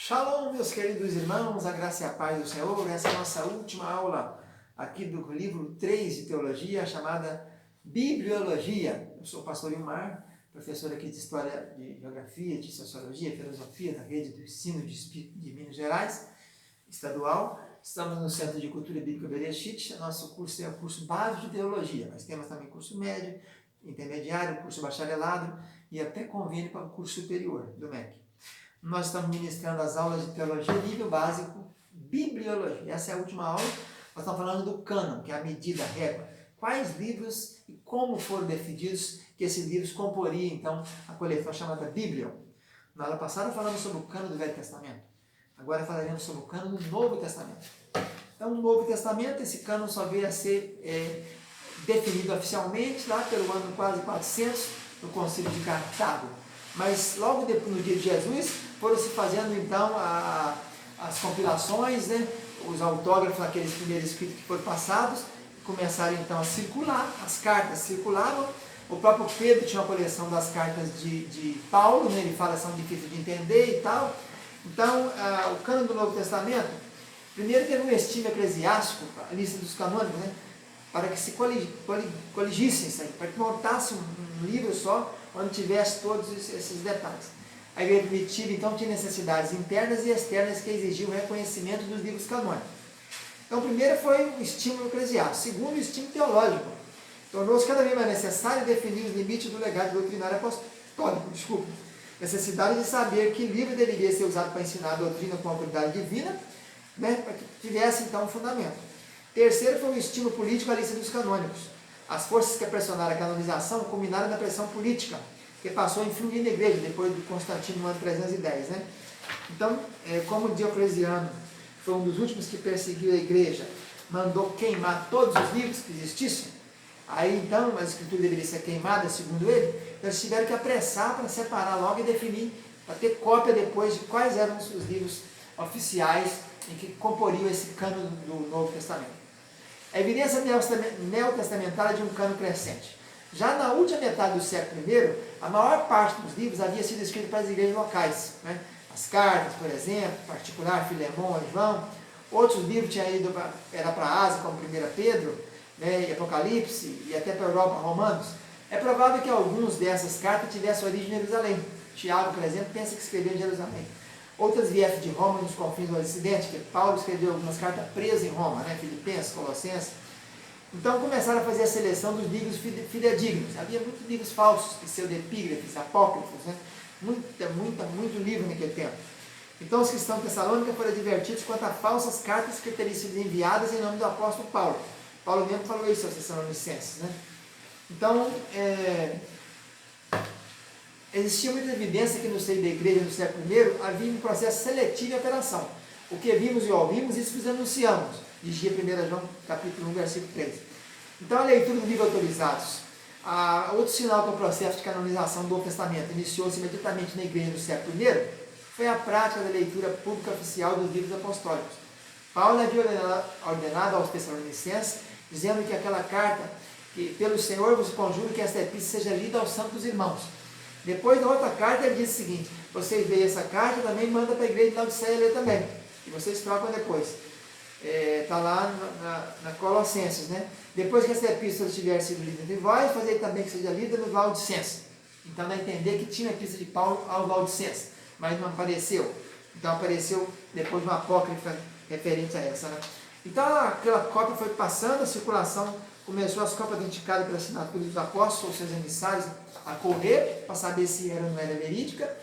Shalom, meus queridos irmãos, a graça e a paz do Senhor. Essa é a nossa última aula aqui do livro 3 de Teologia, chamada Bibliologia. Eu sou o pastor Ilmar, professor aqui de História, de Geografia, de Sociologia, Filosofia da Rede do Ensino de Minas Gerais, estadual. Estamos no Centro de Cultura Bíblica Bereshit. Nosso curso é o curso básico de Teologia, mas temos também curso médio, intermediário, curso bacharelado e até convênio para o curso superior do MEC. Nós estamos ministrando as aulas de teologia, nível básico, bibliologia. Essa é a última aula. Nós estamos falando do cânon, que é a medida, a régua. Quais livros e como foram definidos que esses livros comporiam, então, a coleção chamada Bíblia. Na aula passada falamos sobre o cânon do Velho Testamento. Agora falaremos sobre o cânon do Novo Testamento. Então, no Novo Testamento, esse cânon só veio a ser definido oficialmente lá pelo ano quase 400, no Concílio de Cartago. Mas logo depois, no dia de Jesus, foram se fazendo então as compilações, né? Os autógrafos, aqueles primeiros escritos que foram passados, começaram então a circular, as cartas circulavam. O próprio Pedro tinha uma coleção das cartas de Paulo, né? Ele fala que são difíceis de entender e tal. Então, o cânon do Novo Testamento, primeiro teve um estime eclesiástico, a lista dos canônicos, né? Para que se coligissem isso aí, para que montasse um livro só, onde tivesse todos esses detalhes. A igreja primitiva, então, tinha necessidades internas e externas que exigiam o reconhecimento dos livros canônicos. Então, primeiro foi o estímulo eclesiástico. Segundo, o estímulo teológico. Tornou-se cada vez mais necessário definir os limites do legado doutrinário apostólico. Necessidade de saber que livro deveria ser usado para ensinar a doutrina com a autoridade divina, né, para que tivesse, então, um fundamento. Terceiro foi o estímulo político à lista dos canônicos. As forças que pressionaram a canonização culminaram na pressão política, que passou a influir na igreja, depois do Constantino no ano 310. Né? Então, como Diocleciano foi um dos últimos que perseguiu a igreja, mandou queimar todos os livros que existissem, aí então a escritura deveria ser queimada, segundo ele, eles tiveram que apressar para separar logo e definir, para ter cópia depois de quais eram os livros oficiais em que comporiam esse cânon do Novo Testamento. A evidência neotestamentária de um cânon crescente. Já na última metade do século I, a maior parte dos livros havia sido escrita para as igrejas locais. Né? As cartas, por exemplo, particular, Filemão, João. Outros livros tinham ido para a Ásia, como 1 Pedro, né, e Apocalipse, e até para a Europa, Romanos. É provável que alguns dessas cartas tivessem origem em Jerusalém. Tiago, por exemplo, pensa que escreveu em Jerusalém. Outras vieram de Roma, nos confins do Ocidente, que Paulo escreveu algumas cartas presas em Roma, né? Filipenses, Colossenses. Então começaram a fazer a seleção dos livros fidedignos. Havia muitos livros falsos, pseudepígrafes, apócrifos, né? Muito livro naquele tempo. Então os cristãos tessalônicos foram advertidos quanto a falsas cartas que teriam sido enviadas em nome do apóstolo Paulo. Paulo mesmo falou isso aos Tessalonicenses, né? Então, existia muita evidência que no seio da igreja no século I havia um processo seletivo e operação. O que vimos e ouvimos, isso nos anunciamos, dizia 1 João capítulo 1, versículo 3. Então a leitura do livro autorizados. Outro sinal que o processo de canonização do Novo Testamento iniciou-se imediatamente na igreja no século I foi a prática da leitura pública oficial dos livros apostólicos. Paulo havia ordenado aos Tessalonicenses, dizendo que aquela carta, que pelo Senhor vos conjuro que esta epístola seja lida aos santos irmãos. Depois, na outra carta, ele diz o seguinte: vocês veem essa carta, também manda para a igreja de Laodiceia ler também. E vocês trocam depois. Está lá na Colossenses, né? Depois que essa epístola tiver sido lida entre vós, fazei também que seja lida no Laodicenses. Então, dá a entender que tinha a epístola de Paulo ao Laodicenses, mas não apareceu. Então, apareceu depois uma apócrifa referente a essa, né? Então, aquela cópia foi passando, a circulação começou, as cópias autenticadas pela assinatura dos apóstolos ou seus emissários a correr, para saber se era ou não era verídica.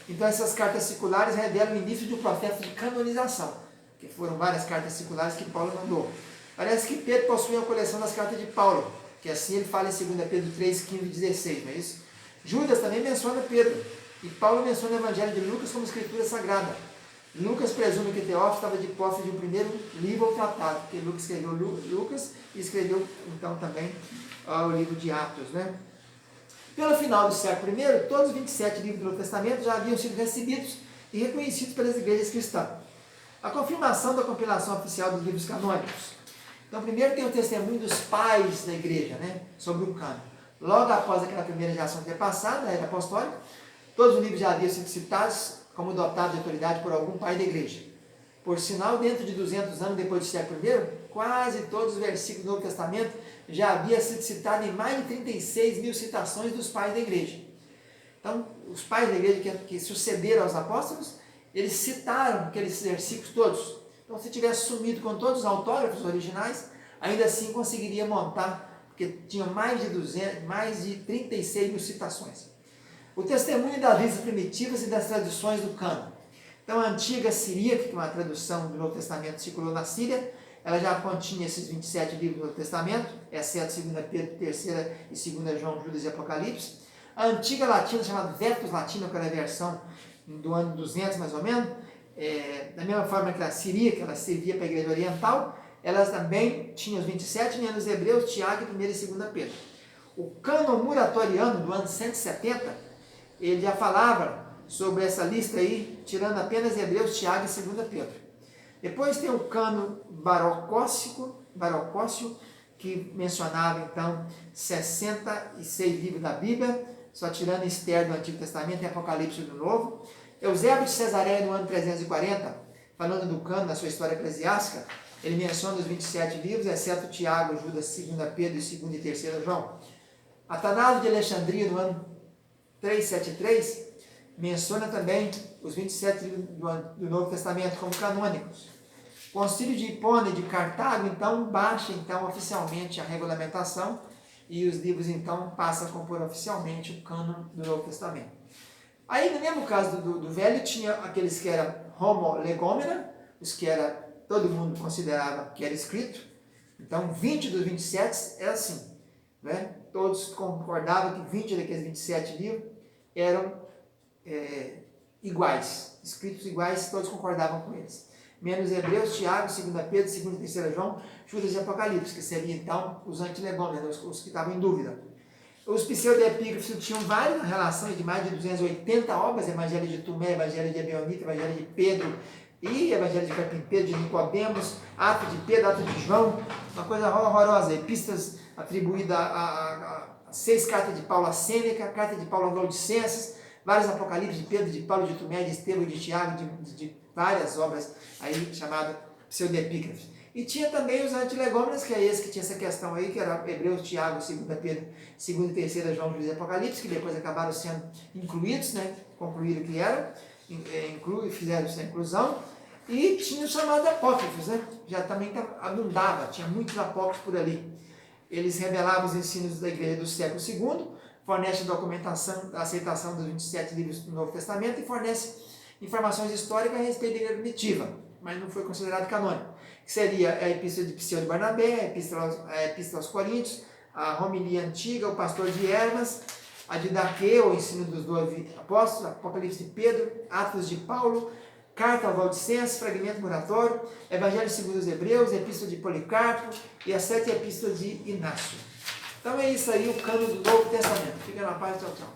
Então essas cartas circulares revelam o início de um processo de canonização, que foram várias cartas circulares que Paulo mandou. Parece que Pedro possuía a coleção das cartas de Paulo, que assim ele fala em 2 Pedro 3, 15 e 16, não é isso? Judas também menciona Pedro, e Paulo menciona o Evangelho de Lucas como escritura sagrada. Lucas presume que Teófilo estava de posse de um primeiro livro ou tratado, porque Lucas escreveu Lucas e escreveu então também o livro de Atos, né? Pelo final do século I, todos os 27 livros do Novo Testamento já haviam sido recebidos e reconhecidos pelas igrejas cristãs. A confirmação da compilação oficial dos livros canônicos. Então, primeiro tem o testemunho dos pais da igreja, né, sobre o cânon. Logo após aquela primeira geração ter passado, a era apostólica, todos os livros já haviam sido citados como dotado de autoridade por algum pai da igreja. Por sinal, dentro de 200 anos depois do século I, quase todos os versículos do Novo Testamento já havia sido citado em mais de 36 mil citações dos pais da igreja. Então, os pais da igreja que sucederam aos apóstolos, eles citaram aqueles versículos todos. Então, se tivesse sumido com todos os autógrafos originais, ainda assim conseguiria montar, porque tinham mais de 36 mil citações. O testemunho das listas primitivas e das tradições do cânon. Então, a antiga siríaca, que é uma tradução do Novo Testamento, circulou na Síria, ela já continha esses 27 livros do Novo Testamento, exceto 2 Pedro, 3 e 2 João, Judas e Apocalipse. A antiga latina, chamada Vetus Latina, que era a versão do ano 200 mais ou menos, da mesma forma que a siríaca, ela servia para a igreja oriental, elas também tinham os 27, menos Hebreus, Tiago e 1 e 2 Pedro. O cânon muratoriano do ano 170, ele já falava sobre essa lista aí, tirando apenas Hebreus, Tiago e 2 Pedro. Depois tem o cânon barocócio, que mencionava então 66 livros da Bíblia, só tirando Esther do Antigo Testamento e Apocalipse do Novo. Eusébio de Cesareia, no ano 340, falando do cânon na sua história eclesiástica, ele menciona os 27 livros, exceto Tiago, Judas, 2 Pedro e 2 e 3 João. Atanásio de Alexandria, no ano 373, menciona também os 27 livros do Novo Testamento como canônicos. O Concílio de Hipona de Cartago, então, baixa oficialmente a regulamentação e os livros, então, passam a compor oficialmente o cânon do Novo Testamento. Aí, no mesmo caso do Velho, tinha aqueles que eram homo legomena, os que todo mundo considerava que era escrito. Então, 20 dos 27 era assim, né? Todos concordavam que 20 daqueles 27 livros eram iguais, escritos iguais, todos concordavam com eles. Menos Hebreus, Tiago, 2 Pedro, 2 e 3 João, Judas e Apocalipse, que seriam então os antilegômenos, os que estavam em dúvida. Os pseudoepígrafos tinham várias relações de mais de 280 obras, Evangelho de Tomé, Evangelho de Ebeonita, Evangelho de Pedro e Evangelho de Carpinteiro, de Nicodemos, Atos de Pedro, Atos de João, uma coisa horrorosa, epístolas atribuídas a 6 cartas de Paulo a Sêneca, carta de Paulo a Laodicenses, vários Apocalipse de Pedro, de Paulo, de Tomé, de Estevão, de Tiago, de várias obras aí chamadas pseudoepígrafos. E tinha também os antilegômenos, que é esse que tinha essa questão aí, que era Hebreus, Tiago, 2 Pedro, 2 e 3 João, Judas e Apocalipse, que depois acabaram sendo incluídos, né? Concluíram que eram, fizeram essa inclusão. E tinha os chamados apócrifos, né? Já também abundava, tinha muitos apócrifos por ali. Eles revelavam os ensinos da igreja do século II, fornece documentação da aceitação dos 27 livros do Novo Testamento e fornece informações históricas a respeito da igreja primitiva, mas não foi considerado canônico, que seria a Epístola de Pseu de Barnabé, a Epístola aos Coríntios, a Homilia Antiga, o Pastor de Hermas, a Didaquê, o Ensino dos 12 Apóstolos, Apocalipse de Pedro, Atos de Paulo, Carta ao Valdicenses, Fragmento Moratório, Evangelho segundo os Hebreus, Epístola de Policarpo e as 7 Epístolas de Inácio. Então é isso aí, o cânon do Novo Testamento. Fica na paz, tchau, tchau.